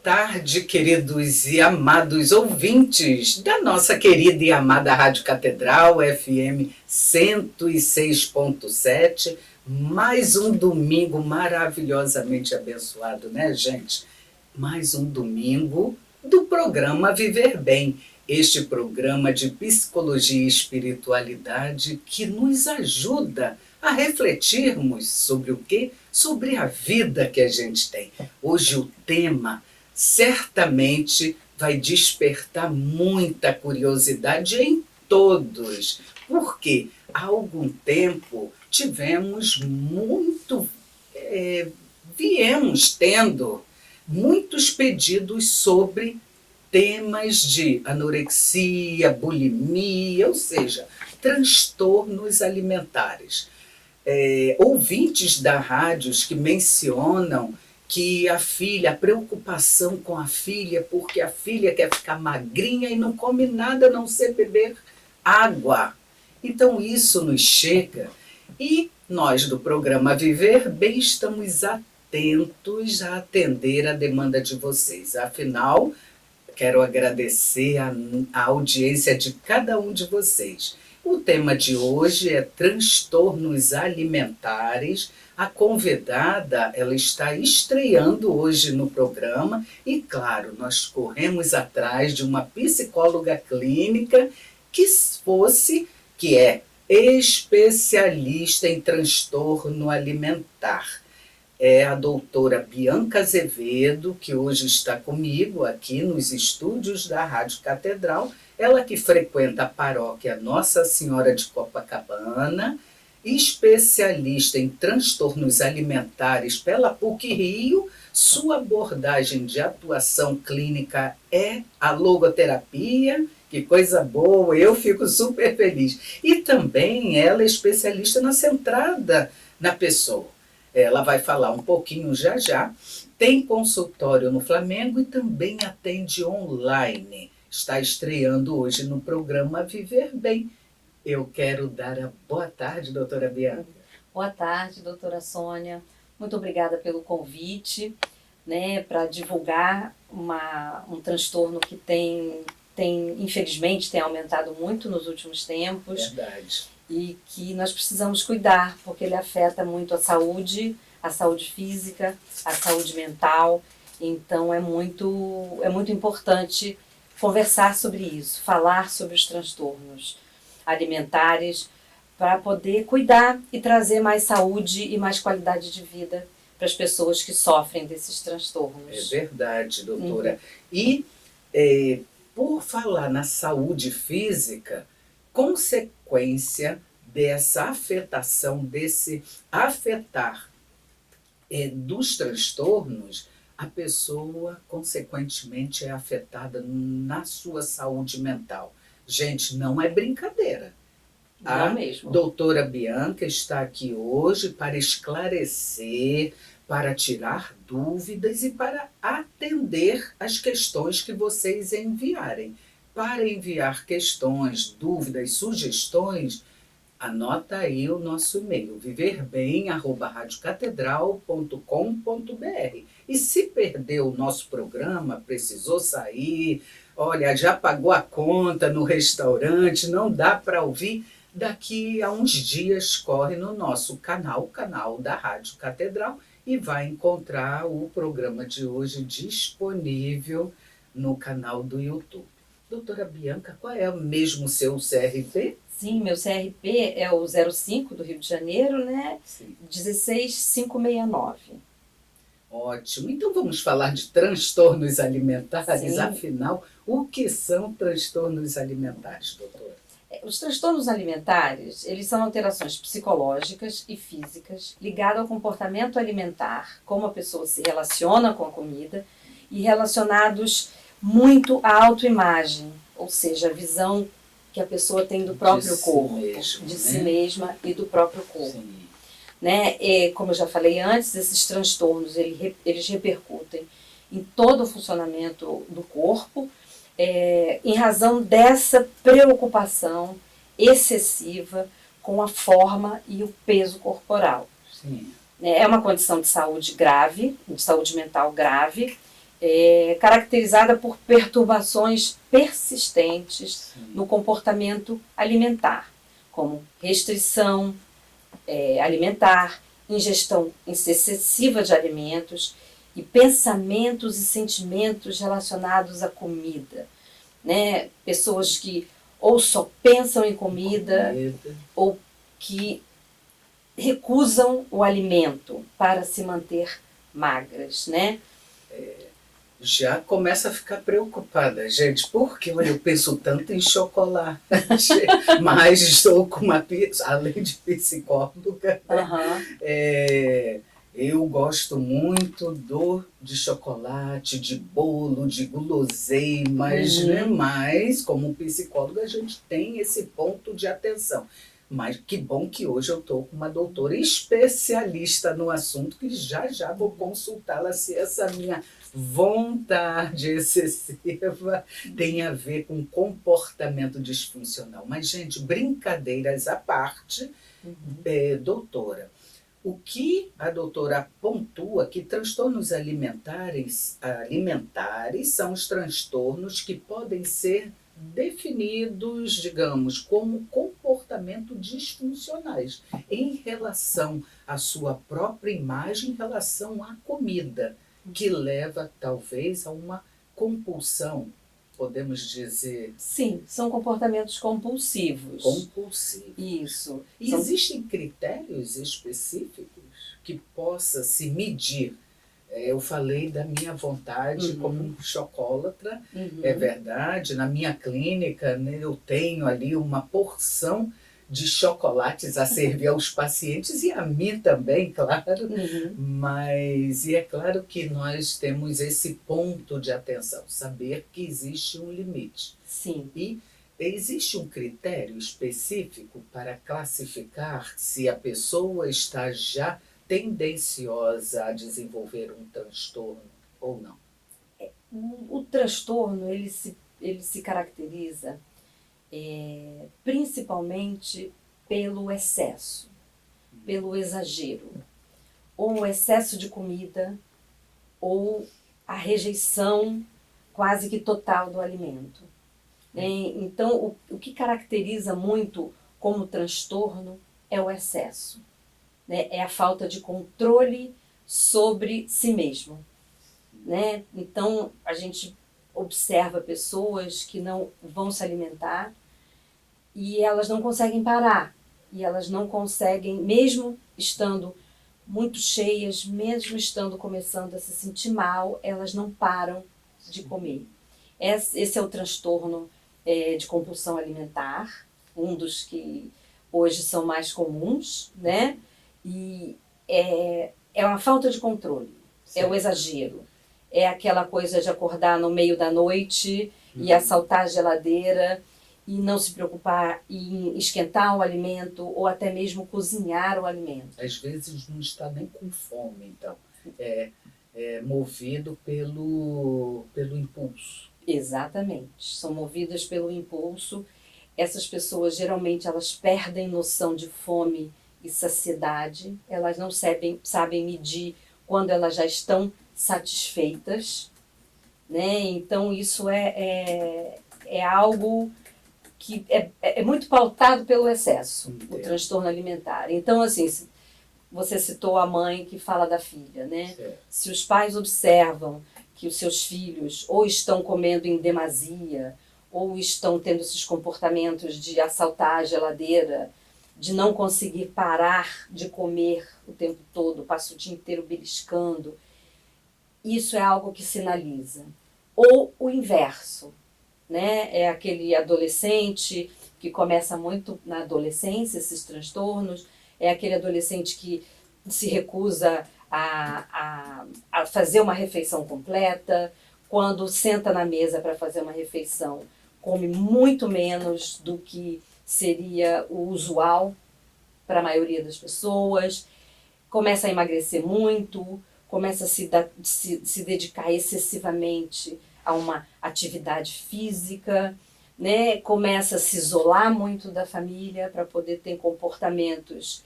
tarde, queridos e amados ouvintes da nossa querida e amada Rádio Catedral, FM 106.7. Mais um domingo maravilhosamente abençoado, né, gente? Mais um domingo do programa Viver Bem. Este programa de psicologia e espiritualidade que nos ajuda a refletirmos sobre o quê? Sobre a vida que a gente tem. Hoje o tema certamente vai despertar muita curiosidade em todos, porque há algum tempo viemos tendo muitos pedidos sobre temas de anorexia, bulimia, ou seja, transtornos alimentares. Ouvintes da rádio que mencionam que a preocupação com a filha, porque a filha quer ficar magrinha e não come nada a não ser beber água. Então isso nos chega e nós do programa Viver Bem estamos atentos a atender a demanda de vocês. Afinal, quero agradecer a audiência de cada um de vocês. O tema de hoje é transtornos alimentares. A convidada, ela está estreando hoje no programa e, claro, nós corremos atrás de uma psicóloga clínica que é especialista em transtorno alimentar. É a doutora Bianca Azevedo, que hoje está comigo aqui nos estúdios da Rádio Catedral, ela que frequenta a paróquia Nossa Senhora de Copacabana, especialista em transtornos alimentares pela PUC-Rio. Sua abordagem de atuação clínica é a logoterapia. Que coisa boa, eu fico super feliz. E também ela é especialista na centrada na pessoa. Ela vai falar um pouquinho já. Tem consultório no Flamengo e também atende online. Está estreando hoje no programa Viver Bem. Eu quero dar a boa tarde, doutora Bianca. Boa tarde, doutora Sônia. Muito obrigada pelo convite, né, para divulgar um transtorno que infelizmente, tem aumentado muito nos últimos tempos. Verdade. E que nós precisamos cuidar, porque ele afeta muito a saúde física, a saúde mental. Então é muito importante conversar sobre isso, falar sobre os transtornos alimentares, para poder cuidar e trazer mais saúde e mais qualidade de vida para as pessoas que sofrem desses transtornos. É verdade, doutora. E por falar na saúde física, consequência dessa afetação, desse afetar dos transtornos, a pessoa, consequentemente, é afetada na sua saúde mental. Gente, não é brincadeira. Não mesmo. A doutora Bianca está aqui hoje para esclarecer, para tirar dúvidas e para atender as questões que vocês enviarem. Para enviar questões, dúvidas, sugestões, anota aí o nosso e-mail, viverbem@radiocatedral.com.br. E se perdeu o nosso programa, precisou sair, olha, já pagou a conta no restaurante, não dá para ouvir, daqui a uns dias corre no nosso canal, o canal da Rádio Catedral, e vai encontrar o programa de hoje disponível no canal do YouTube. Doutora Bianca, qual é mesmo o seu CRP? Sim, meu CRP é o 05 do Rio de Janeiro, né? Sim. 16569. Ótimo. Então vamos falar de transtornos alimentares. Sim. Afinal, o que são transtornos alimentares, doutora? Os transtornos alimentares, eles são alterações psicológicas e físicas ligadas ao comportamento alimentar, como a pessoa se relaciona com a comida, e relacionados muito à autoimagem, ou seja, a visão que a pessoa tem do próprio corpo, de si mesma e do próprio corpo. Sim. Né? Como eu já falei antes, esses transtornos eles repercutem em todo o funcionamento do corpo, em razão dessa preocupação excessiva com a forma e o peso corporal. Sim. É uma condição de saúde grave, de saúde mental grave, caracterizada por perturbações persistentes no comportamento alimentar, como restrição alimentar, ingestão excessiva de alimentos e pensamentos e sentimentos relacionados à comida, né? Pessoas que ou só pensam em comida ou que recusam o alimento para se manter magras, né? Já começa a ficar preocupada, gente, porque olha, eu penso tanto em chocolate, mas estou com uma, além de psicóloga, eu gosto muito de chocolate, de bolo, de guloseimas, né? Mas como psicóloga a gente tem esse ponto de atenção. Mas que bom que hoje eu estou com uma doutora especialista no assunto, que já vou consultá-la se essa minha vontade excessiva tem a ver com comportamento disfuncional. Mas, gente, brincadeiras à parte, doutora, o que a doutora pontua que transtornos alimentares são os transtornos que podem ser definidos, digamos, como comportamento disfuncionais em relação à sua própria imagem, em relação à comida, que leva talvez a uma compulsão, podemos dizer. Sim, são comportamentos compulsivos. Compulsivos. Isso. E existem critérios específicos que possa se medir? Eu falei da minha vontade como chocolatra, é verdade. Na minha clínica, né, eu tenho ali uma porção de chocolates a servir aos pacientes e a mim também, claro. Mas é claro que nós temos esse ponto de atenção, saber que existe um limite. Sim. E existe um critério específico para classificar se a pessoa está já tendenciosa a desenvolver um transtorno ou não? O transtorno, ele se caracteriza principalmente pelo excesso, pelo exagero, ou o excesso de comida, ou a rejeição quase que total do alimento. Então, o que caracteriza muito como transtorno é o excesso, né? É a falta de controle sobre si mesmo, né? Então, a gente observa pessoas que não vão se alimentar e elas não conseguem parar, e elas não conseguem, mesmo estando muito cheias, mesmo estando começando a se sentir mal, elas não param de comer. Esse é o transtorno de compulsão alimentar, um dos que hoje são mais comuns, né? E é uma falta de controle, é o exagero, é aquela coisa de acordar no meio da noite e assaltar a geladeira e não se preocupar em esquentar o alimento ou até mesmo cozinhar o alimento. Às vezes não está nem com fome, então é movido pelo impulso. Exatamente, são movidas pelo impulso. Essas pessoas geralmente elas perdem noção de fome e saciedade, elas não sabem medir quando elas já estão satisfeitas, né? Então isso é algo que é muito pautado pelo excesso, o transtorno alimentar. Então, assim, você citou a mãe que fala da filha, né? Se os pais observam que os seus filhos ou estão comendo em demasia, ou estão tendo esses comportamentos de assaltar a geladeira, de não conseguir parar de comer o tempo todo, passa o dia inteiro beliscando, isso é algo que sinaliza. Ou o inverso, né? É aquele adolescente que começa muito na adolescência, esses transtornos, é aquele adolescente que se recusa a fazer uma refeição completa, quando senta na mesa para fazer uma refeição, come muito menos do que seria o usual para a maioria das pessoas, começa a emagrecer muito, começa a se dedicar excessivamente a uma atividade física, né? Começa a se isolar muito da família para poder ter comportamentos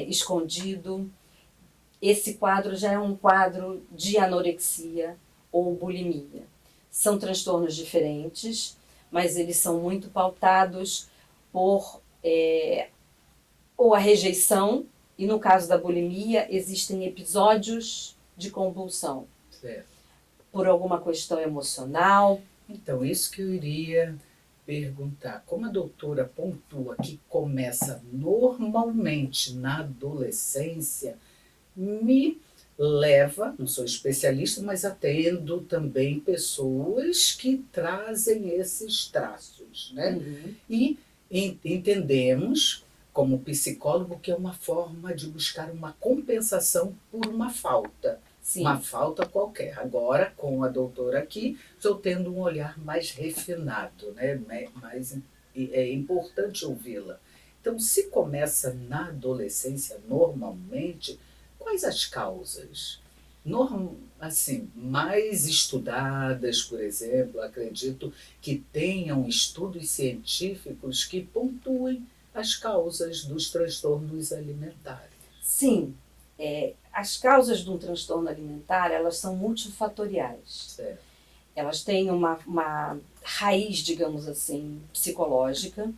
escondidos. Esse quadro já é um quadro de anorexia ou bulimia. São transtornos diferentes, mas eles são muito pautados por ou a rejeição, e no caso da bulimia existem episódios de convulsão. Certo. Por alguma questão emocional. Então, isso que eu iria perguntar. Como a doutora pontua que começa normalmente na adolescência, me leva, não sou especialista, mas atendo também pessoas que trazem esses traços, né? Uhum. E entendemos, como psicólogo, que é uma forma de buscar uma compensação por uma falta. Sim. Uma falta qualquer. Agora, com a doutora aqui, estou tendo um olhar mais refinado, né? É importante ouvi-la. Então, se começa na adolescência normalmente, quais as causas? Assim, mais estudadas, por exemplo, acredito que tenham estudos científicos que pontuem as causas dos transtornos alimentares. Sim, as causas de um transtorno alimentar, elas são multifatoriais. Certo. Elas têm uma raiz, digamos assim, psicológica,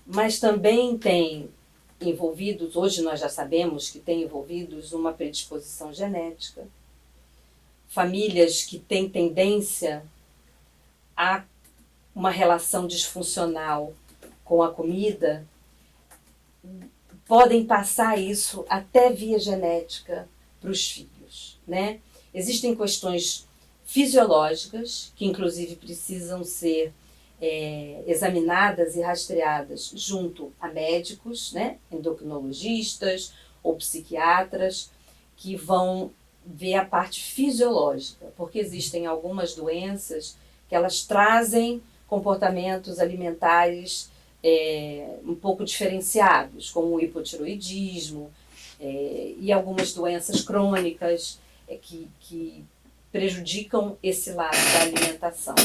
mas também tem envolvidos, hoje nós já sabemos que tem envolvidos uma predisposição genética, famílias que têm tendência a uma relação disfuncional com a comida, podem passar isso até via genética para os filhos, né? Existem questões fisiológicas que inclusive precisam ser examinadas e rastreadas junto a médicos, né? Endocrinologistas ou psiquiatras, que vão ver a parte fisiológica, porque existem algumas doenças que elas trazem comportamentos alimentares um pouco diferenciados, como o hipotiroidismo e algumas doenças crônicas que prejudicam esse lado da alimentação.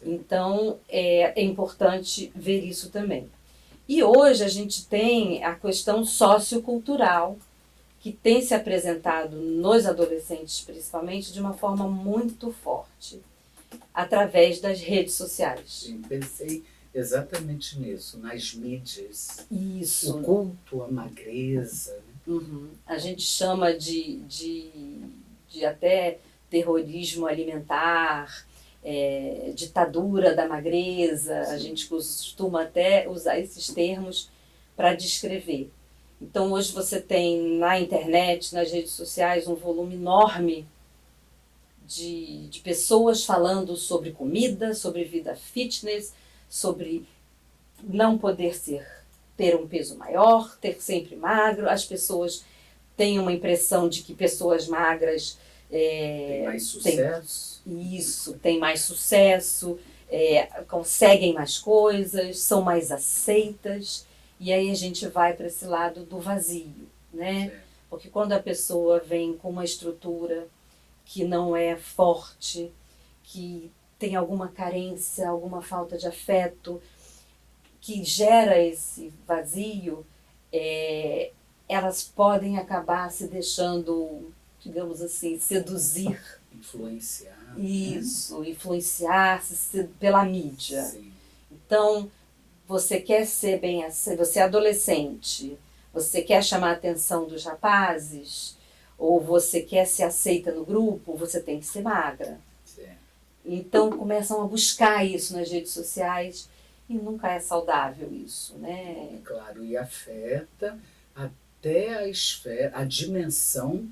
Então, é importante ver isso também. E hoje a gente tem a questão sociocultural, que tem se apresentado nos adolescentes, principalmente, de uma forma muito forte, através das redes sociais. Sim, pensei exatamente nisso, nas mídias. Isso. O culto à magreza. Né? Uhum. A gente chama de até terrorismo alimentar, ditadura da magreza. Sim. A gente costuma até usar esses termos para descrever. Então hoje você tem na internet, nas redes sociais, um volume enorme de pessoas falando sobre comida, sobre vida fitness, sobre não poder ter um peso maior, ter sempre magro. As pessoas têm uma impressão de que pessoas magras tem mais sucesso. Tem mais sucesso, conseguem mais coisas, são mais aceitas. E aí a gente vai para esse lado do vazio, né? Certo. Porque quando a pessoa vem com uma estrutura que não é forte, que tem alguma carência, alguma falta de afeto, que gera esse vazio, elas podem acabar se deixando, digamos assim, seduzir. Influenciar. Isso, influenciar-se pela mídia. Sim. Então, você quer ser você é adolescente, você quer chamar a atenção dos rapazes, ou você quer ser aceita no grupo, você tem que ser magra. Certo. Então começam a buscar isso nas redes sociais e nunca é saudável isso, né? Claro, e afeta até a dimensão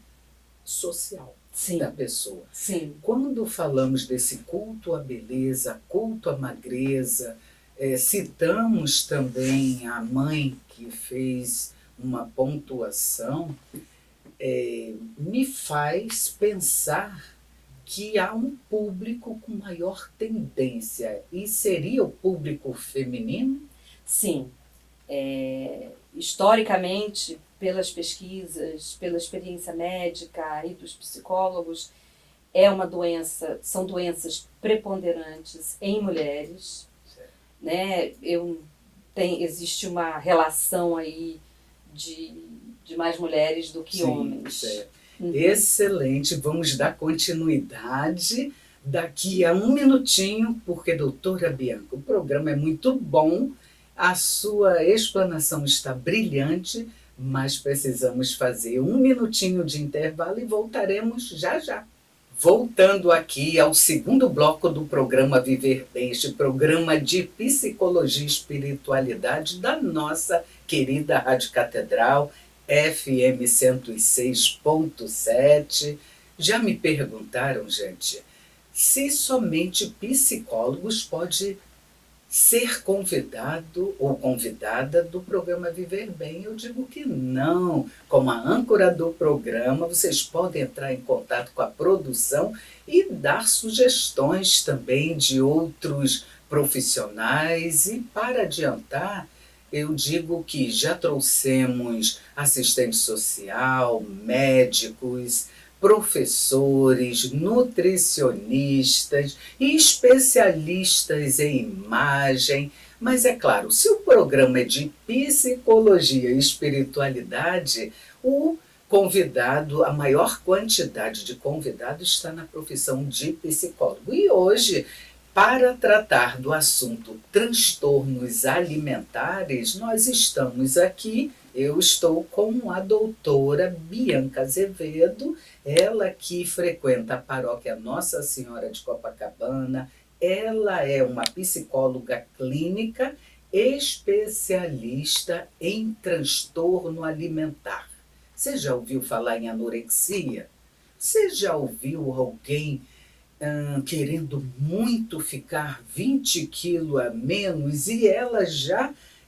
social. Sim. Da pessoa. Sim. Quando falamos desse culto à beleza, culto à magreza, citamos também a mãe que fez uma pontuação, me faz pensar que há um público com maior tendência, e seria o público feminino? Sim. Historicamente, pelas pesquisas, pela experiência médica e dos psicólogos, são doenças preponderantes em mulheres, né? Existe uma relação aí de mais mulheres do que Sim, homens. Certo. Excelente, vamos dar continuidade daqui a um minutinho, porque, doutora Bianca, o programa é muito bom, a sua explanação está brilhante, mas precisamos fazer um minutinho de intervalo e voltaremos já já. Voltando aqui ao segundo bloco do programa Viver Bem, este programa de psicologia e espiritualidade da nossa querida Rádio Catedral, FM 106.7. Já me perguntaram, gente, se somente psicólogos podem ser convidado ou convidada do programa Viver Bem. Eu digo que não. Como a âncora do programa, vocês podem entrar em contato com a produção e dar sugestões também de outros profissionais. E para adiantar, eu digo que já trouxemos assistente social, médicos, professores, nutricionistas e especialistas em imagem. Mas é claro, se o programa é de psicologia e espiritualidade, o convidado, a maior quantidade de convidados está na profissão de psicólogo. E hoje, para tratar do assunto transtornos alimentares, nós estamos aqui, eu estou com a doutora Bianca Azevedo, ela que frequenta a paróquia Nossa Senhora de Copacabana, ela é uma psicóloga clínica, especialista em transtorno alimentar. Você já ouviu falar em anorexia? Você já ouviu alguém querendo muito ficar 20 quilos a menos e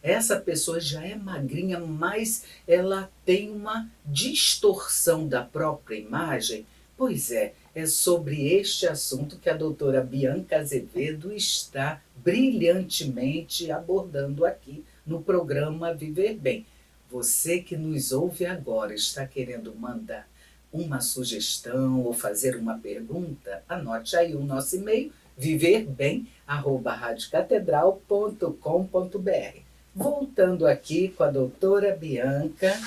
essa pessoa já é magrinha, mas ela tem uma distorção da própria imagem? Pois é sobre este assunto que a doutora Bianca Azevedo está brilhantemente abordando aqui no programa Viver Bem. Você que nos ouve agora está querendo mandar uma sugestão ou fazer uma pergunta, anote aí o nosso e-mail, viverbem@radiocatedral.com.br. Voltando aqui com a doutora Bianca.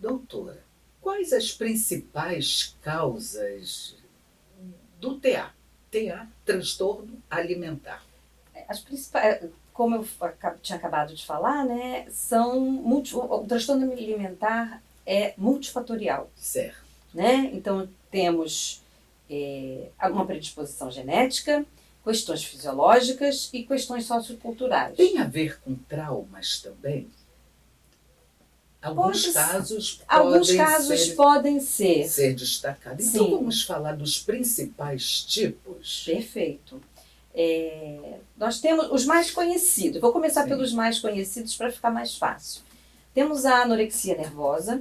Doutora, quais as principais causas do TA? TA, transtorno alimentar. As principais, como eu tinha acabado de falar, né, o transtorno alimentar é multifatorial. Certo. Né? Então, temos uma predisposição genética, questões fisiológicas e questões socioculturais. Tem a ver com traumas também? Alguns casos podem ser destacados. Sim. Então, vamos falar dos principais tipos? Perfeito. Nós temos os mais conhecidos. Vou começar Sim. pelos mais conhecidos para ficar mais fácil. Temos a anorexia nervosa.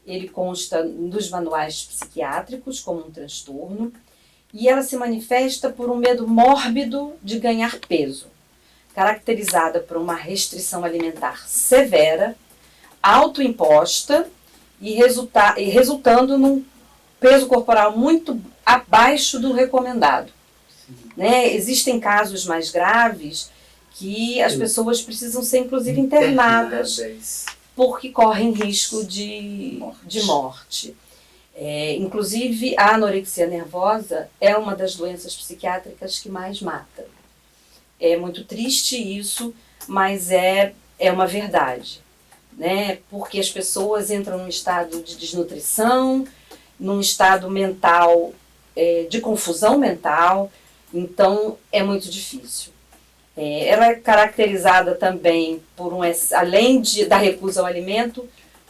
Ele consta dos manuais psiquiátricos como um transtorno e ela se manifesta por um medo mórbido de ganhar peso, caracterizada por uma restrição alimentar severa, autoimposta e resultando num peso corporal muito abaixo do recomendado. Né? Existem casos mais graves que as pessoas precisam ser, inclusive, internadas. Porque correm risco de morte. Inclusive, a anorexia nervosa é uma das doenças psiquiátricas que mais mata. É muito triste isso, mas é uma verdade. Né? Porque as pessoas entram num estado de desnutrição, num estado mental, de confusão mental, então é muito difícil. Ela é caracterizada também por além da recusa ao alimento,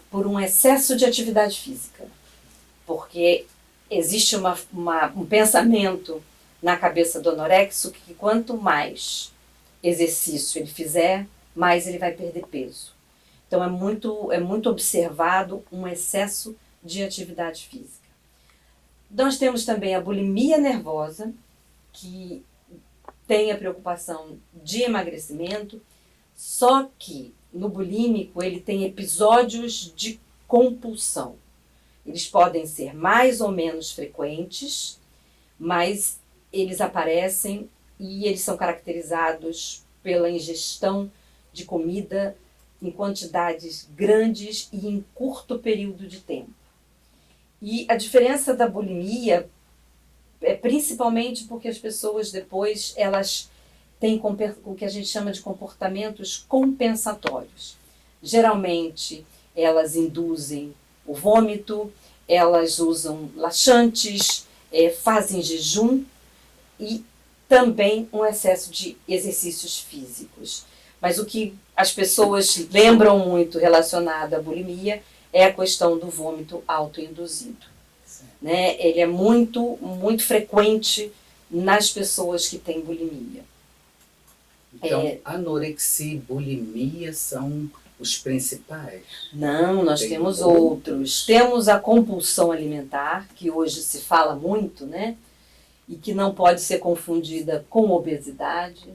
por um excesso de atividade física. Porque existe um pensamento na cabeça do anorexo que quanto mais exercício ele fizer, mais ele vai perder peso. Então é muito observado um excesso de atividade física. Nós temos também a bulimia nervosa, que tem a preocupação de emagrecimento, só que no bulímico ele tem episódios de compulsão. Eles podem ser mais ou menos frequentes, mas eles aparecem e eles são caracterizados pela ingestão de comida em quantidades grandes e em curto período de tempo. E a diferença da bulimia é principalmente porque as pessoas depois, elas têm o que a gente chama de comportamentos compensatórios. Geralmente, elas induzem o vômito, elas usam laxantes, fazem jejum e também um excesso de exercícios físicos. Mas o que as pessoas lembram muito relacionado à bulimia é a questão do vômito autoinduzido. Né? Ele é muito, muito frequente nas pessoas que têm bulimia. Então, anorexia e bulimia são os principais? Não, nós temos outros. Temos a compulsão alimentar, que hoje se fala muito, né? E que não pode ser confundida com obesidade.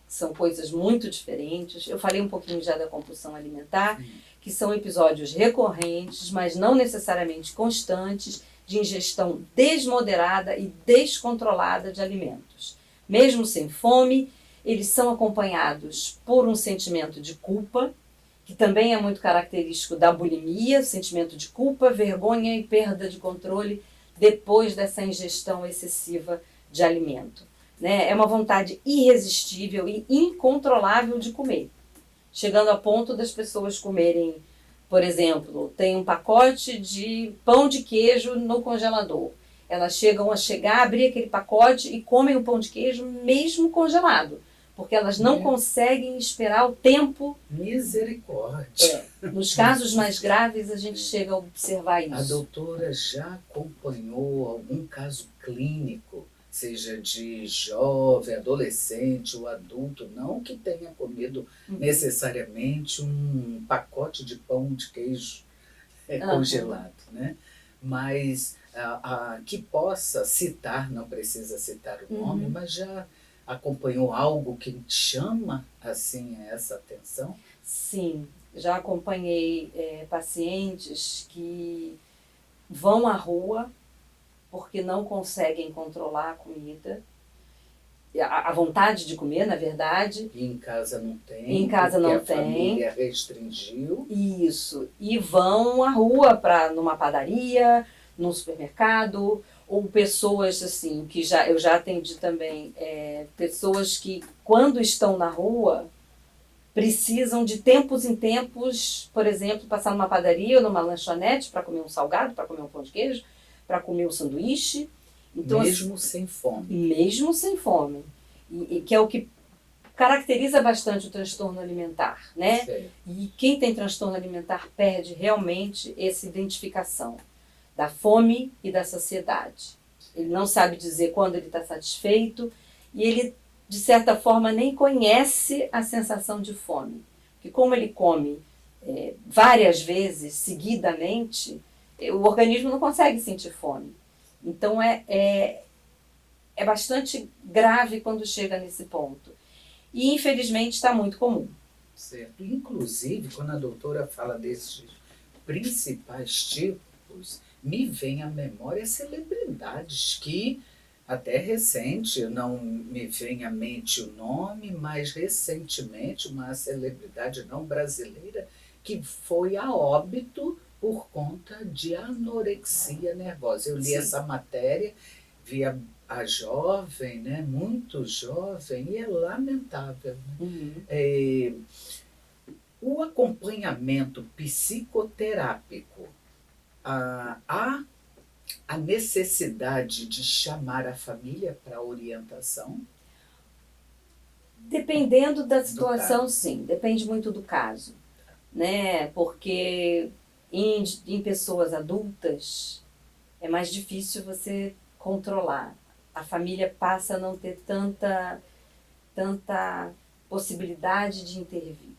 São coisas muito diferentes. Eu falei um pouquinho já da compulsão alimentar, que são episódios recorrentes, mas não necessariamente constantes, de ingestão desmoderada e descontrolada de alimentos. Mesmo sem fome, eles são acompanhados por um sentimento de culpa, que também é muito característico da bulimia, sentimento de culpa, vergonha e perda de controle depois dessa ingestão excessiva de alimento. Né? É uma vontade irresistível e incontrolável de comer, chegando a ponto das pessoas comerem, por exemplo, tem um pacote de pão de queijo no congelador. Elas chegam a abrir aquele pacote e comem o pão de queijo mesmo congelado, porque elas não conseguem esperar o tempo. Misericórdia! Nos casos mais graves, a gente chega a observar isso. A doutora já acompanhou algum caso clínico, seja de jovem, adolescente ou adulto, não que tenha comido necessariamente um pacote de pão de queijo congelado, né? Mas que possa citar, não precisa citar o nome, mas já acompanhou algo que chama assim essa atenção? Sim, já acompanhei pacientes que vão à rua porque não conseguem controlar a comida, a vontade de comer, na verdade. E em casa não tem. Em casa não tem. A família restringiu. Isso. E vão à rua, numa padaria, num supermercado, ou pessoas assim, que eu já atendi também, pessoas que quando estão na rua precisam de tempos em tempos, por exemplo, passar numa padaria ou numa lanchonete para comer um salgado, para comer um pão de queijo, para comer um sanduíche. Então, mesmo assim, sem fome. Mesmo sem fome. E que é o que caracteriza bastante o transtorno alimentar, né? Certo. E quem tem transtorno alimentar perde realmente essa identificação da fome e da saciedade. Ele não sabe dizer quando ele está satisfeito e ele, de certa forma, nem conhece a sensação de fome. Porque como ele come várias vezes, seguidamente, o organismo não consegue sentir fome. Então é bastante grave quando chega nesse ponto. E infelizmente está muito comum. Certo. Inclusive, quando a doutora fala desses principais tipos, me vem à memória celebridades que, até recente, não me vem à mente o nome, mas recentemente uma celebridade não brasileira que foi a óbito por conta de anorexia nervosa. Eu li essa matéria, vi a jovem, né, muito jovem, e é lamentável. Né? O acompanhamento psicoterápico, há a necessidade de chamar a família para orientação? Dependendo da situação, sim. Depende muito do caso. Né? Porque em pessoas adultas é mais difícil você controlar. A família passa a não ter tanta possibilidade de intervir.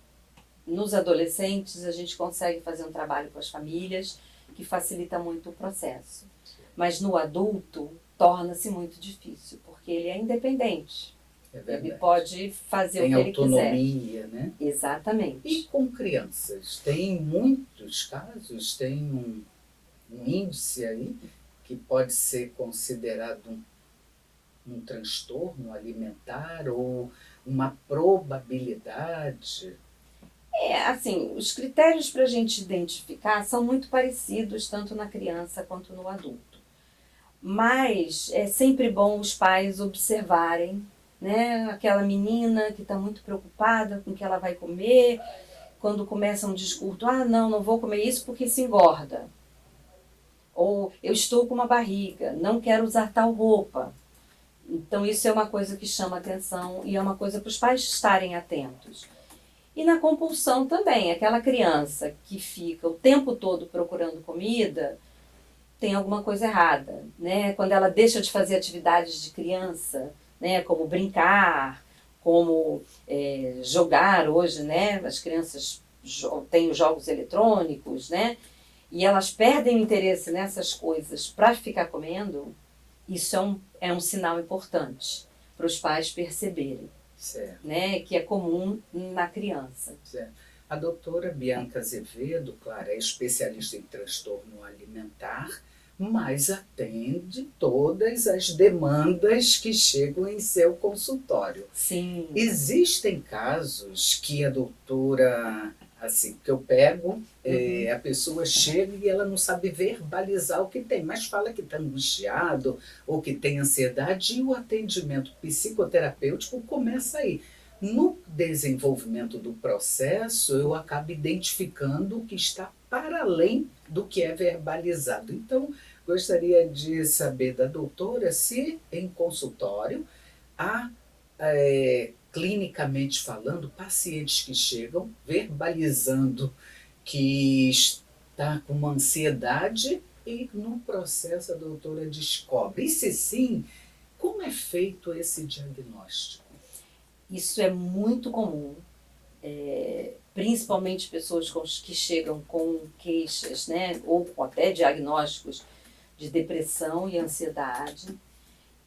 Nos adolescentes, a gente consegue fazer um trabalho com as famílias que facilita muito o processo. Mas no adulto, torna-se muito difícil, porque ele é independente. Ele pode fazer o que ele quiser. Tem autonomia, né? Exatamente. E com crianças? Tem muitos casos? Tem um índice aí que pode ser considerado um transtorno alimentar ou uma probabilidade? Assim, os critérios para a gente identificar são muito parecidos, tanto na criança quanto no adulto. Mas é sempre bom os pais observarem, né, aquela menina que está muito preocupada com o que ela vai comer, quando começa um discurso, não vou comer isso porque se engorda. Ou eu estou com uma barriga, não quero usar tal roupa. Então isso é uma coisa que chama atenção e é uma coisa para os pais estarem atentos. E na compulsão também, aquela criança que fica o tempo todo procurando comida, tem alguma coisa errada, né? Quando ela deixa de fazer atividades de criança, né? Como brincar, como jogar hoje, né? As crianças têm os jogos eletrônicos, né? E elas perdem o interesse nessas coisas para ficar comendo, isso é um sinal importante para os pais perceberem. Certo. Né, que é comum na criança. Certo. A doutora Bianca Azevedo, claro, é especialista em transtorno alimentar, mas atende todas as demandas que chegam em seu consultório. Sim. Existem casos que a doutora, assim, que eu pego, a pessoa chega e ela não sabe verbalizar o que tem, mas fala que está angustiado ou que tem ansiedade, e o atendimento psicoterapêutico começa aí. No desenvolvimento do processo, eu acabo identificando o que está para além do que é verbalizado. Então, gostaria de saber da doutora se em consultório há, clinicamente falando, pacientes que chegam verbalizando que está com uma ansiedade e no processo a doutora descobre. E se sim, como é feito esse diagnóstico? Isso é muito comum, principalmente pessoas que chegam com queixas, né, ou com até diagnósticos de depressão e ansiedade.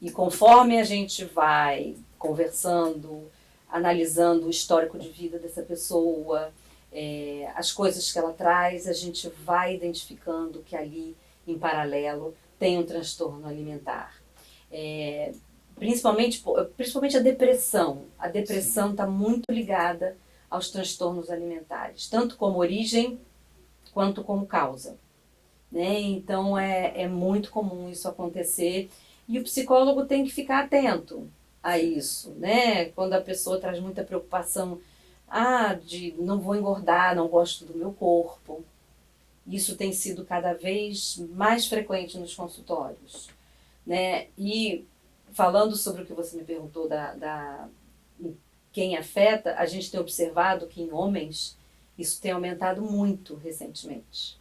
E conforme a gente vai conversando, analisando o histórico de vida dessa pessoa, as coisas que ela traz, a gente vai identificando que ali, em paralelo, tem um transtorno alimentar. Principalmente a depressão. A depressão está muito ligada aos transtornos alimentares, tanto como origem quanto como causa. Né? Então é muito comum isso acontecer e o psicólogo tem que ficar atento a isso. Né? Quando a pessoa traz muita preocupação, de não vou engordar, não gosto do meu corpo. Isso tem sido cada vez mais frequente nos consultórios. Né? E falando sobre o que você me perguntou quem afeta, a gente tem observado que em homens isso tem aumentado muito recentemente.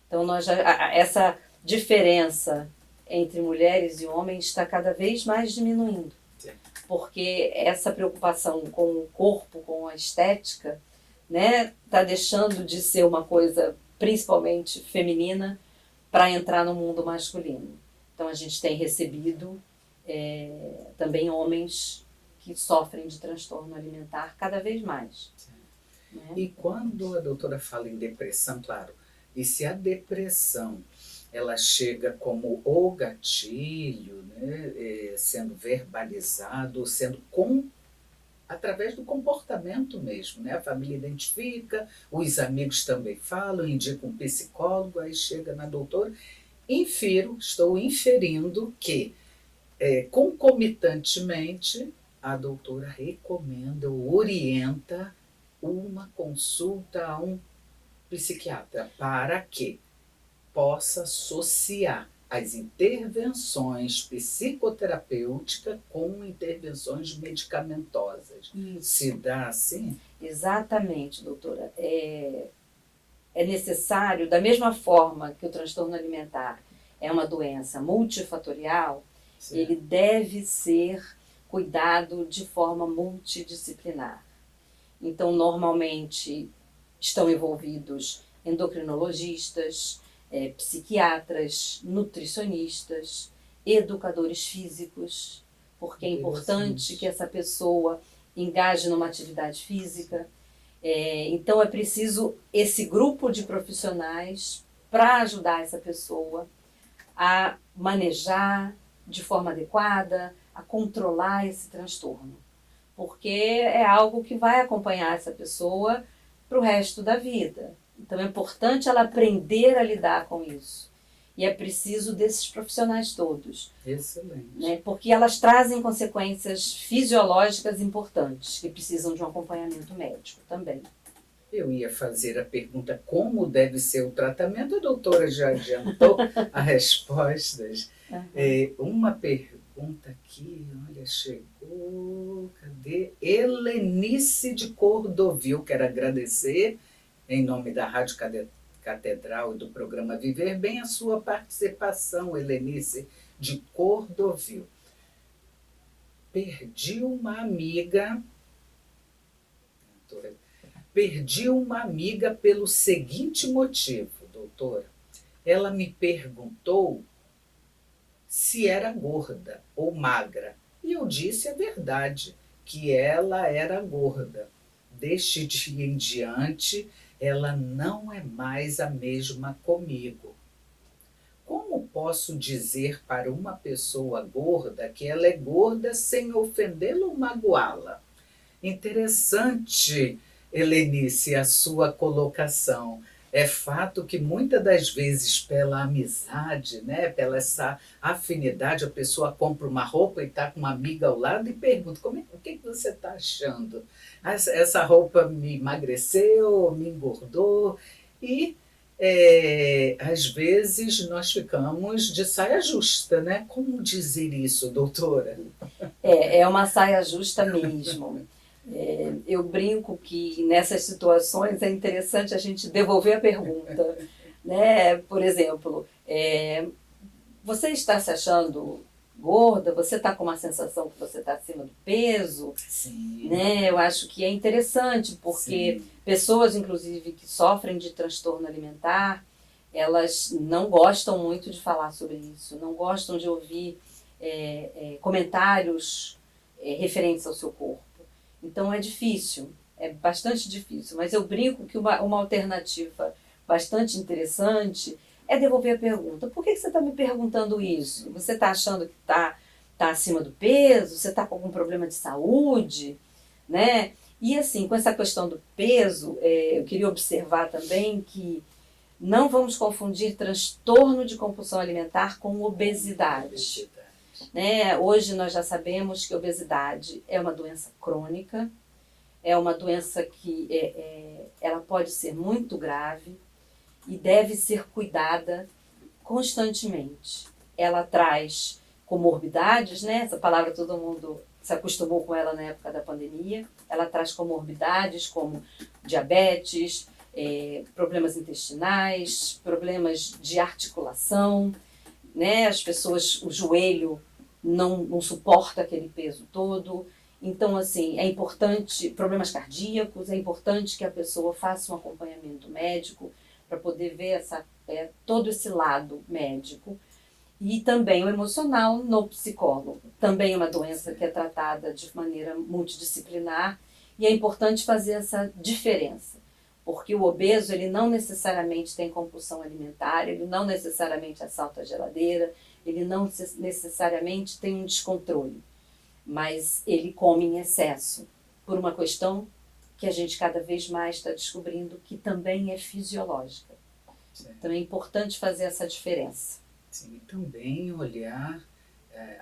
Então essa diferença entre mulheres e homens está cada vez mais diminuindo. Porque essa preocupação com o corpo, com a estética, né, está deixando de ser uma coisa principalmente feminina para entrar no mundo masculino. Então a gente tem recebido também homens que sofrem de transtorno alimentar cada vez mais. Né? E quando a doutora fala em depressão, claro, e se a depressão ela chega como o gatilho, né, sendo verbalizado, sendo através do comportamento mesmo, né? A família identifica, os amigos também falam, indicam um psicólogo, aí chega na doutora, estou inferindo que concomitantemente, a doutora recomenda ou orienta uma consulta a um psiquiatra para que possa associar as intervenções psicoterapêuticas com intervenções medicamentosas. Isso. Se dá assim? Exatamente, doutora. É necessário, da mesma forma que o transtorno alimentar é uma doença multifatorial, sim, ele deve ser cuidado de forma multidisciplinar. Então, normalmente, estão envolvidos endocrinologistas, psiquiatras, nutricionistas, educadores físicos, porque é importante que essa pessoa engaje numa atividade física. Então, é preciso esse grupo de profissionais para ajudar essa pessoa a manejar de forma adequada, a controlar esse transtorno. Porque é algo que vai acompanhar essa pessoa para o resto da vida. Então é importante ela aprender a lidar com isso. E é preciso desses profissionais todos. Excelente. Né? Porque elas trazem consequências fisiológicas importantes, que precisam de um acompanhamento médico também. Eu ia fazer a pergunta como deve ser o tratamento, a doutora já adiantou as respostas. Uma pergunta aqui, olha, chegou, cadê? Helenice de Cordovil, quero agradecer, em nome da Rádio Catedral e do programa Viver Bem, a sua participação, Helenice de Cordovil. Perdi uma amiga pelo seguinte motivo, doutora. Ela me perguntou se era gorda ou magra. E eu disse a verdade, que ela era gorda. Deste dia em diante, ela não é mais a mesma comigo. Como posso dizer para uma pessoa gorda que ela é gorda sem ofendê-la ou magoá-la? Interessante, Helenice, a sua colocação. É fato que muitas das vezes pela amizade, né, pela essa afinidade, a pessoa compra uma roupa e está com uma amiga ao lado e pergunta, o que você está achando? Essa roupa me emagreceu, me engordou? E às vezes nós ficamos de saia justa, né? Como dizer isso, doutora? É uma saia justa mesmo. Eu brinco que nessas situações é interessante a gente devolver a pergunta. Né? Por exemplo, você está se achando gorda? Você está com uma sensação que você está acima do peso? Sim. Né? Eu acho que é interessante, porque pessoas, inclusive, que sofrem de transtorno alimentar, elas não gostam muito de falar sobre isso, não gostam de ouvir comentários referentes ao seu corpo. Então é difícil, é bastante difícil, mas eu brinco que uma alternativa bastante interessante é devolver a pergunta. Por que você está me perguntando isso? Você está achando que está acima do peso? Você está com algum problema de saúde? Né? E assim, com essa questão do peso, eu queria observar também que não vamos confundir transtorno de compulsão alimentar com obesidade. Né? Hoje nós já sabemos que a obesidade é uma doença crônica, é uma doença que ela pode ser muito grave e deve ser cuidada constantemente. Ela traz comorbidades, né? Essa palavra todo mundo se acostumou com ela na época da pandemia. Ela traz comorbidades como diabetes, problemas intestinais, problemas de articulação, né? As pessoas, o joelho não suporta aquele peso todo. Então, assim, é importante, problemas cardíacos, é importante que a pessoa faça um acompanhamento médico para poder ver todo esse lado médico. E também o emocional no psicólogo. Também é uma doença que é tratada de maneira multidisciplinar e é importante fazer essa diferença. Porque o obeso, ele não necessariamente tem compulsão alimentar, ele não necessariamente assalta a geladeira, ele não necessariamente tem um descontrole, mas ele come em excesso, por uma questão que a gente cada vez mais está descobrindo que também é fisiológica. Sim. Então é importante fazer essa diferença. Sim, e também olhar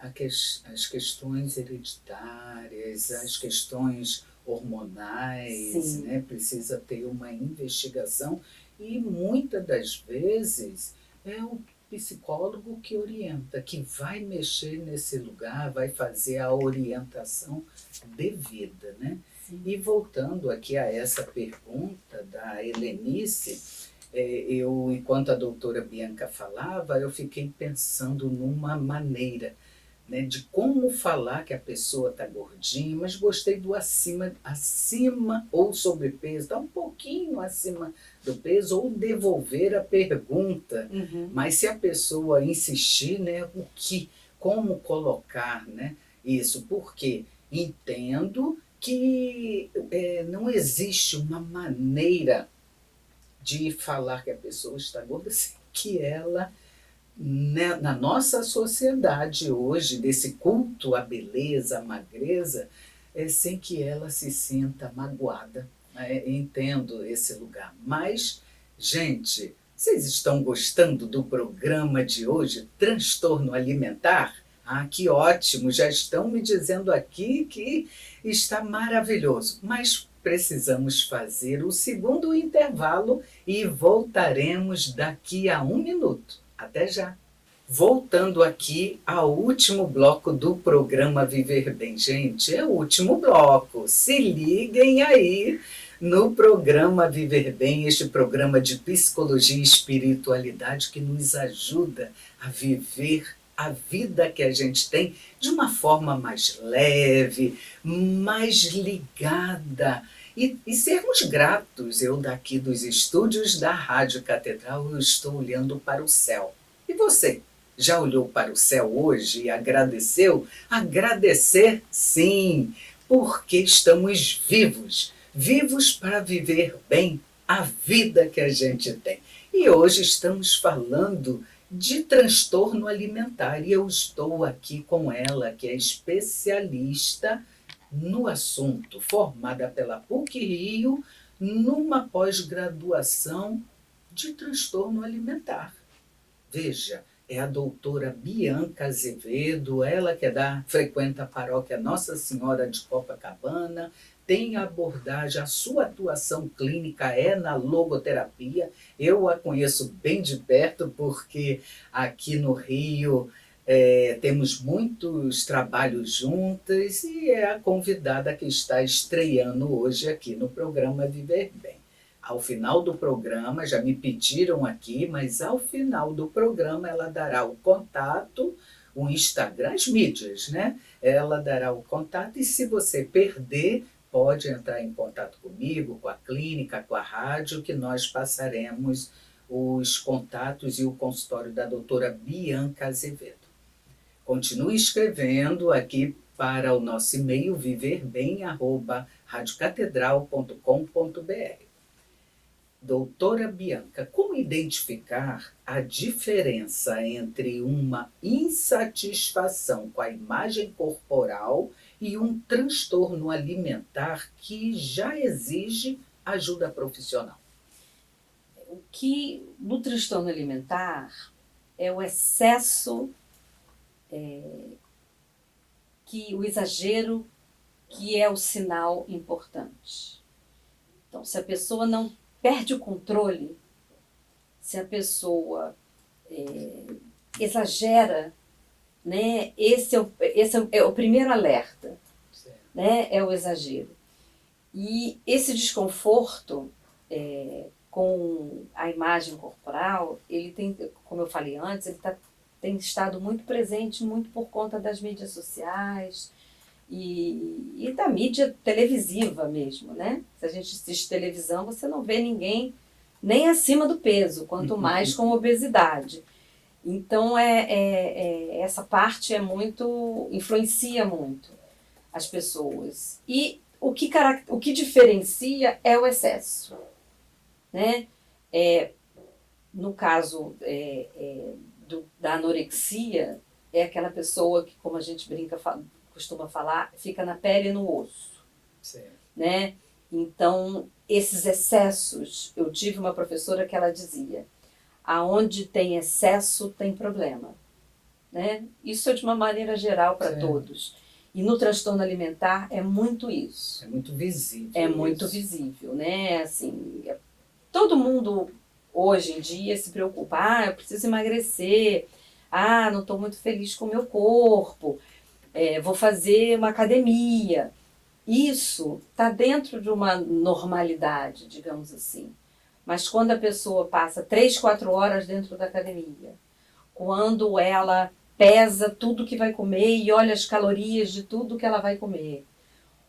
as questões hereditárias, as questões hormonais, né? Precisa ter uma investigação e muitas das vezes é o psicólogo que orienta, que vai mexer nesse lugar, vai fazer a orientação devida, né? Sim. E voltando aqui a essa pergunta da Helenice, enquanto a doutora Bianca falava, eu fiquei pensando numa maneira, né, de como falar que a pessoa está gordinha, mas gostei do acima ou sobrepeso, está um pouquinho acima do peso, ou devolver a pergunta. Uhum. Mas se a pessoa insistir, né, como colocar, né, isso, porque entendo que não existe uma maneira de falar que a pessoa está gorda sem que ela, né, na nossa sociedade hoje, desse culto à beleza, à magreza, sem que ela se sinta magoada. Entendo esse lugar. Mas, gente, vocês estão gostando do programa de hoje, Transtorno Alimentar? Ah, que ótimo! Já estão me dizendo aqui que está maravilhoso. Mas precisamos fazer o segundo intervalo e voltaremos daqui a 1 minuto. Até já! Voltando aqui ao último bloco do programa Viver Bem. Gente, é o último bloco. Se liguem aí no programa Viver Bem, este programa de psicologia e espiritualidade que nos ajuda a viver a vida que a gente tem de uma forma mais leve, mais ligada e sermos gratos. Eu daqui dos estúdios da Rádio Catedral, eu estou olhando para o céu. E você? Já olhou para o céu hoje e agradeceu? Agradecer, sim, porque estamos vivos. Vivos para viver bem a vida que a gente tem. E hoje estamos falando de transtorno alimentar. E eu estou aqui com ela, que é especialista no assunto, formada pela PUC-Rio, numa pós-graduação de transtorno alimentar. Veja, é a doutora Bianca Azevedo, ela que frequenta a paróquia Nossa Senhora de Copacabana, tem abordagem, a sua atuação clínica é na logoterapia. Eu a conheço bem de perto porque aqui no Rio temos muitos trabalhos juntas e é a convidada que está estreando hoje aqui no programa Viver Bem. Ao final do programa, já me pediram aqui, mas ao final do programa ela dará o contato, o Instagram, as mídias, né? Ela dará o contato e se você perder, pode entrar em contato comigo, com a clínica, com a rádio, que nós passaremos os contatos e o consultório da doutora Bianca Azevedo. Continue escrevendo aqui para o nosso e-mail viverbem@radiocatedral.com.br. Doutora Bianca, como identificar a diferença entre uma insatisfação com a imagem corporal e um transtorno alimentar que já exige ajuda profissional? O que no transtorno alimentar é o excesso, o exagero, que é o sinal importante. Então, se a pessoa não perde o controle, se a pessoa exagera, né, esse é o primeiro alerta, né, é o exagero. E esse desconforto com a imagem corporal, ele tem, como eu falei antes, ele tem estado muito presente, muito por conta das mídias sociais e da mídia televisiva mesmo, né? Se a gente assiste televisão, você não vê ninguém nem acima do peso, quanto mais com obesidade. Então, essa parte influencia muito as pessoas. E o que diferencia é o excesso, né? No caso da anorexia, é aquela pessoa que, como a gente costuma falar, fica na pele e no osso. Certo. Né? Então, esses excessos, eu tive uma professora que ela dizia, aonde tem excesso tem problema. Né? Isso é de uma maneira geral para todos. E no transtorno alimentar é muito isso. É muito visível. É muito visível, né? Assim, todo mundo hoje em dia se preocupa, eu preciso emagrecer, não estou muito feliz com o meu corpo, vou fazer uma academia. Isso está dentro de uma normalidade, digamos assim. Mas quando a pessoa passa 3, 4 horas dentro da academia, quando ela pesa tudo que vai comer e olha as calorias de tudo que ela vai comer,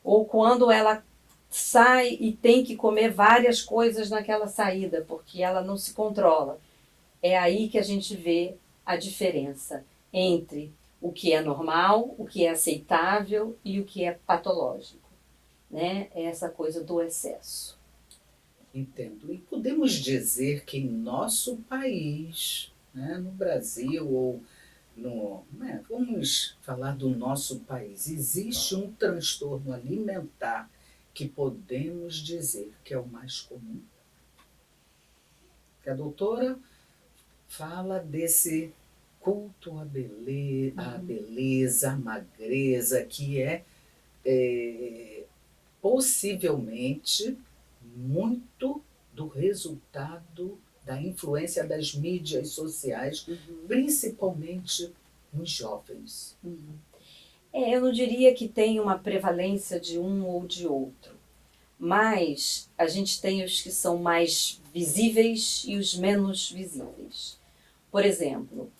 ou quando ela sai e tem que comer várias coisas naquela saída, porque ela não se controla, é aí que a gente vê a diferença entre o que é normal, o que é aceitável e o que é patológico. Né? É essa coisa do excesso. Entendo. E podemos dizer que em nosso país, né, no Brasil, ou vamos falar do nosso país, existe um transtorno alimentar que podemos dizer que é o mais comum? A doutora fala desse culto à beleza, à magreza, que é possivelmente muito do resultado da influência das mídias sociais, principalmente nos jovens. Eu não diria que tem uma prevalência de um ou de outro, mas a gente tem os que são mais visíveis e os menos visíveis. Por exemplo,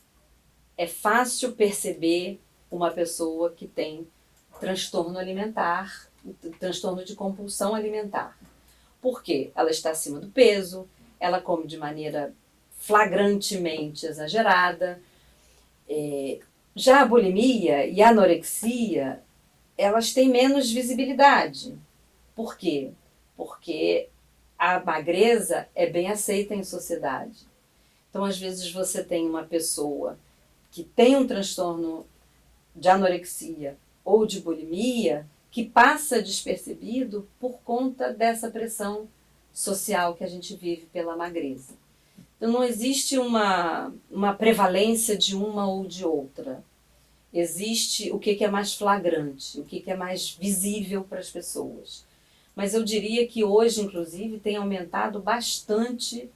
é fácil perceber uma pessoa que tem transtorno alimentar, transtorno de compulsão alimentar. Por quê? Ela está acima do peso, ela come de maneira flagrantemente exagerada. Já a bulimia e a anorexia, elas têm menos visibilidade. Por quê? Porque a magreza é bem aceita em sociedade. Então, às vezes, você tem uma pessoa que tem um transtorno de anorexia ou de bulimia que passa despercebido por conta dessa pressão social que a gente vive pela magreza. Então, não existe uma prevalência de uma ou de outra. Existe o que é mais flagrante, o que é mais visível para as pessoas. Mas eu diria que hoje, inclusive, tem aumentado bastante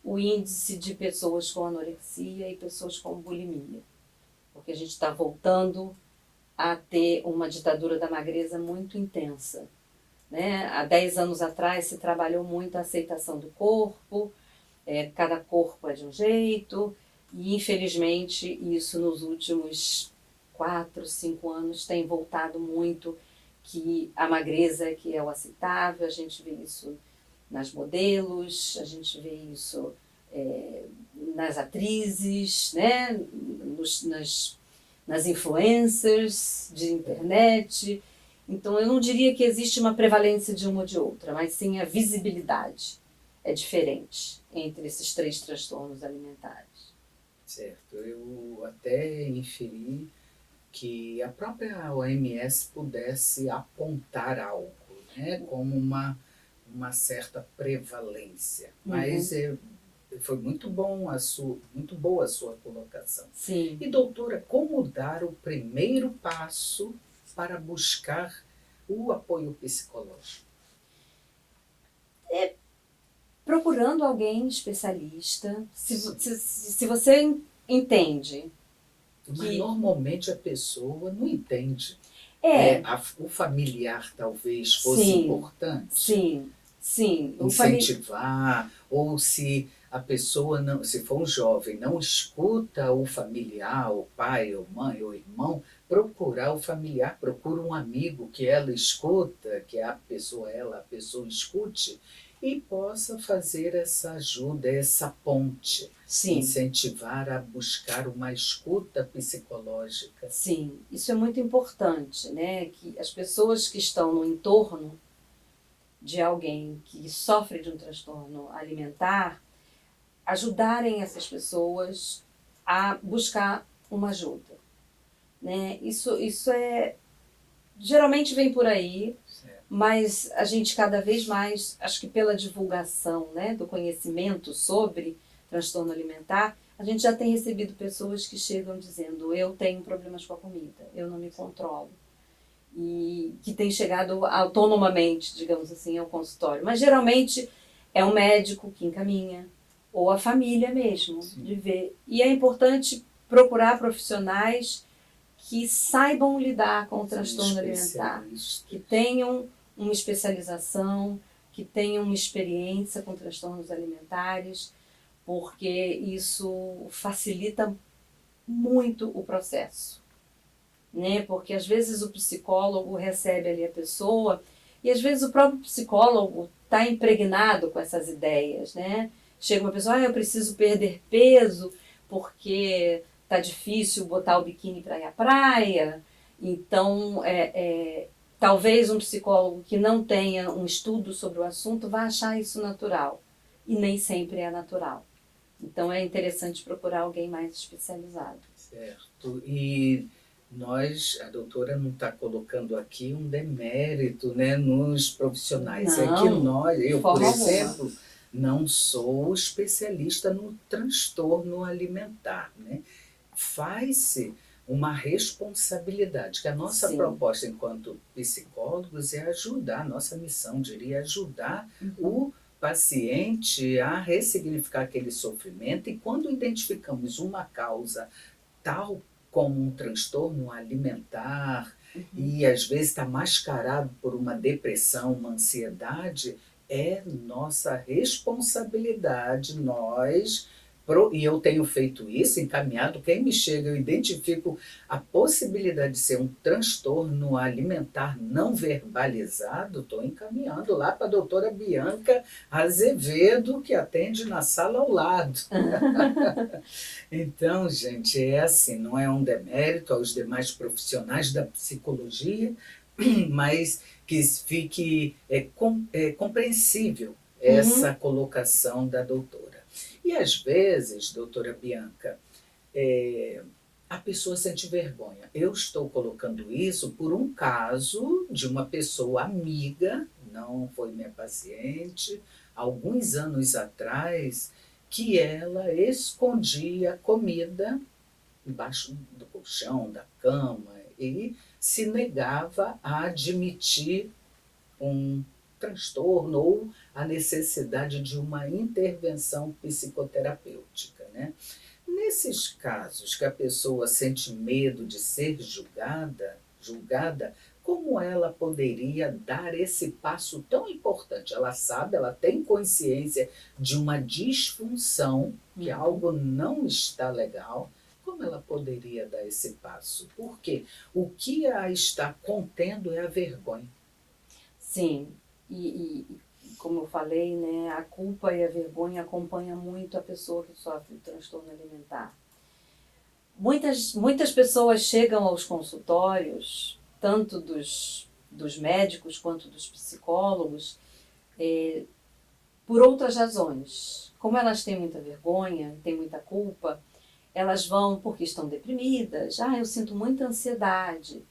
o índice de pessoas com anorexia e pessoas com bulimia. Porque a gente está voltando a ter uma ditadura da magreza muito intensa. Né? Há 10 anos atrás se trabalhou muito a aceitação do corpo, cada corpo é de um jeito, e infelizmente isso nos últimos 4, 5 anos tem voltado muito, que a magreza que é o aceitável, a gente vê isso nas modelos, a gente vê isso nas atrizes, né? nas influencers de internet. Então eu não diria que existe uma prevalência de uma ou de outra, mas sim a visibilidade é diferente entre esses 3 transtornos alimentares. Certo, eu até inferi que a própria OMS pudesse apontar algo, né, como uma certa prevalência. Mas foi muito boa a sua colocação. Sim. E, doutora, como dar o primeiro passo para buscar o apoio psicológico? Procurando alguém especialista, se você entende. Mas normalmente a pessoa não entende. O familiar talvez fosse importante. Sim. Incentivar, ou se a pessoa, não, se for um jovem, não escuta o familiar, o pai, ou mãe, ou irmão, procurar o familiar, procura um amigo que ela escuta, que a pessoa escute, e possa fazer essa ajuda, essa ponte. Sim. Incentivar a buscar uma escuta psicológica. Sim, isso é muito importante, né? Que as pessoas que estão no entorno de alguém que sofre de um transtorno alimentar ajudarem essas pessoas a buscar uma ajuda, né? Isso geralmente vem por aí, mas a gente cada vez mais, acho que pela divulgação, né, do conhecimento sobre transtorno alimentar, a gente já tem recebido pessoas que chegam dizendo: eu tenho problemas com a comida, eu não me controlo. E que tem chegado autonomamente, digamos assim, ao consultório. Mas geralmente é um médico que encaminha, ou a família mesmo, de ver. E é importante procurar profissionais que saibam lidar com o transtorno alimentar, que tenham uma especialização, que tenham uma experiência com transtornos alimentares, porque isso facilita muito o processo. Né? Porque às vezes o psicólogo recebe ali a pessoa e às vezes o próprio psicólogo está impregnado com essas ideias. Né? Chega uma pessoa: eu preciso perder peso porque está difícil botar o biquíni para ir à praia. Então, talvez um psicólogo que não tenha um estudo sobre o assunto vá achar isso natural. E nem sempre é natural. Então, é interessante procurar alguém mais especializado. Certo. E a doutora não está colocando aqui um demérito, né, nos profissionais. É que Não, de eu, por forma alguma. exemplo, não sou especialista no transtorno alimentar, né? Faz-se uma responsabilidade, que a nossa Sim. proposta enquanto psicólogos é ajudar, a nossa missão diria ajudar Uhum. o paciente a ressignificar aquele sofrimento, e quando identificamos uma causa tal como um transtorno alimentar, Uhum. e às vezes está mascarado por uma depressão, uma ansiedade, é nossa responsabilidade, e eu tenho feito isso, encaminhado, quem me chega, eu identifico a possibilidade de ser um transtorno alimentar não verbalizado, estou encaminhando lá para a doutora Bianca Azevedo, que atende na sala ao lado. Então, gente, é assim, não é um demérito aos demais profissionais da psicologia, mas que fique compreensível essa Uhum. colocação da doutora. E às vezes, doutora Bianca, a pessoa sente vergonha. Eu estou colocando isso por um caso de uma pessoa amiga, não foi minha paciente, alguns anos atrás, que ela escondia comida embaixo do colchão, da cama, e se negava a admitir um transtorno ou a necessidade de uma intervenção psicoterapêutica, né? Nesses casos que a pessoa sente medo de ser julgada, como ela poderia dar esse passo tão importante? Ela sabe, ela tem consciência de uma disfunção, que algo não está legal. Como ela poderia dar esse passo? Porque o que a está contendo é a vergonha. Sim, como eu falei, né, a culpa e a vergonha acompanham muito a pessoa que sofre de transtorno alimentar. Muitas pessoas chegam aos consultórios, tanto dos médicos quanto dos psicólogos, por outras razões. Como elas têm muita vergonha, têm muita culpa, elas vão porque estão deprimidas. Eu sinto muita ansiedade.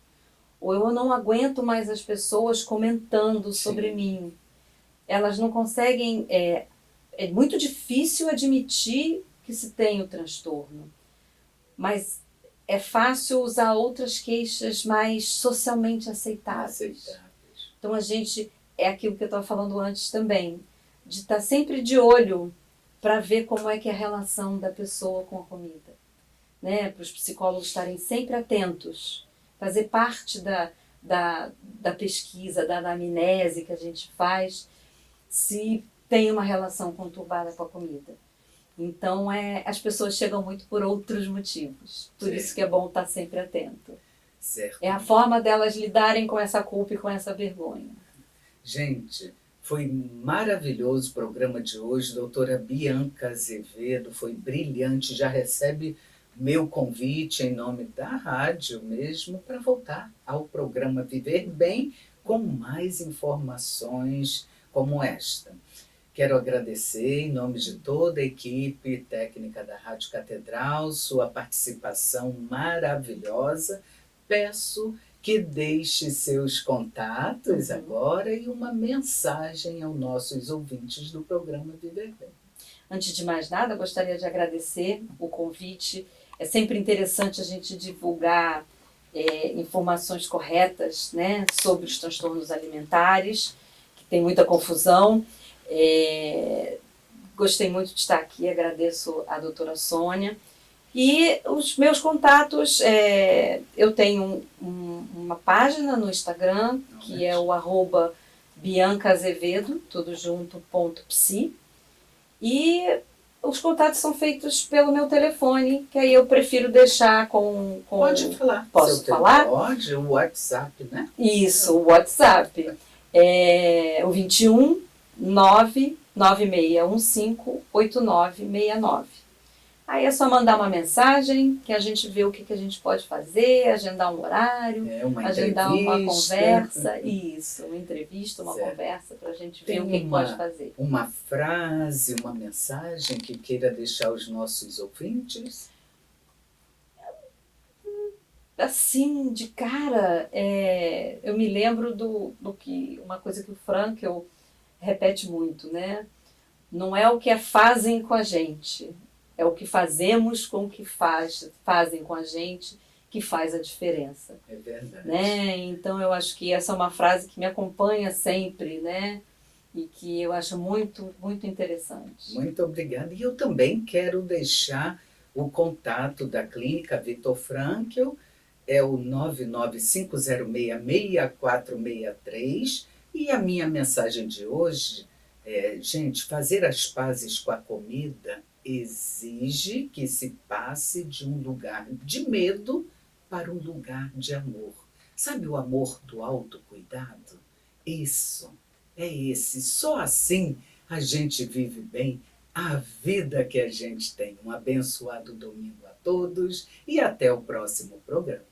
Ou eu não aguento mais as pessoas comentando sobre mim. Elas não conseguem. É muito difícil admitir que se tem o transtorno. Mas é fácil usar outras queixas mais socialmente aceitáveis. Então a gente, é aquilo que eu estava falando antes também, de estar sempre de olho para ver como é que é a relação da pessoa com a comida. Né? Para os psicólogos estarem sempre atentos, fazer parte da pesquisa, da anamnese que a gente faz, se tem uma relação conturbada com a comida. Então, as pessoas chegam muito por outros motivos. Por isso que é bom estar sempre atento. Certo. É a forma delas lidarem com essa culpa e com essa vergonha. Gente, foi maravilhoso o programa de hoje. Doutora Bianca Azevedo, foi brilhante. Já recebe meu convite em nome da rádio mesmo para voltar ao programa Viver Bem com mais informações como esta. Quero agradecer, em nome de toda a equipe técnica da Rádio Catedral, sua participação maravilhosa. Peço que deixe seus contatos agora e uma mensagem aos nossos ouvintes do programa Viver Bem. Antes de mais nada, gostaria de agradecer o convite. É sempre interessante a gente divulgar informações corretas, né, sobre os transtornos alimentares, que tem muita confusão. Gostei muito de estar aqui, agradeço a doutora Sônia. E os meus contatos, eu tenho uma página no Instagram, que é o @BiancaAzevedo, tudo junto, .psi. E os contatos são feitos pelo meu telefone, que aí eu prefiro deixar com Pode falar. Posso falar? Pode, o WhatsApp, né? Isso, o WhatsApp. É o 21 99615 8969. Aí é só mandar uma mensagem que a gente vê o que a gente pode fazer, agendar um horário, agendar uma conversa. Isso, uma entrevista, uma conversa para a gente ver o que pode fazer. Uma frase, uma mensagem que queira deixar aos nossos ouvintes? Assim, de cara, eu me lembro do que uma coisa que o Frankl repete muito, né? Não é o que fazem com a gente, é o que fazemos com o que fazem com a gente que faz a diferença. É verdade. Né? Então eu acho que essa é uma frase que me acompanha sempre, né? E que eu acho muito, muito interessante. Muito obrigada. E eu também quero deixar o contato da Clínica Viktor Frankl, é o 995066463. E a minha mensagem de hoje é, gente, fazer as pazes com a comida exige que se passe de um lugar de medo para um lugar de amor. Sabe o amor do autocuidado? Isso, é esse. Só assim a gente vive bem a vida que a gente tem. Um abençoado domingo a todos e até o próximo programa.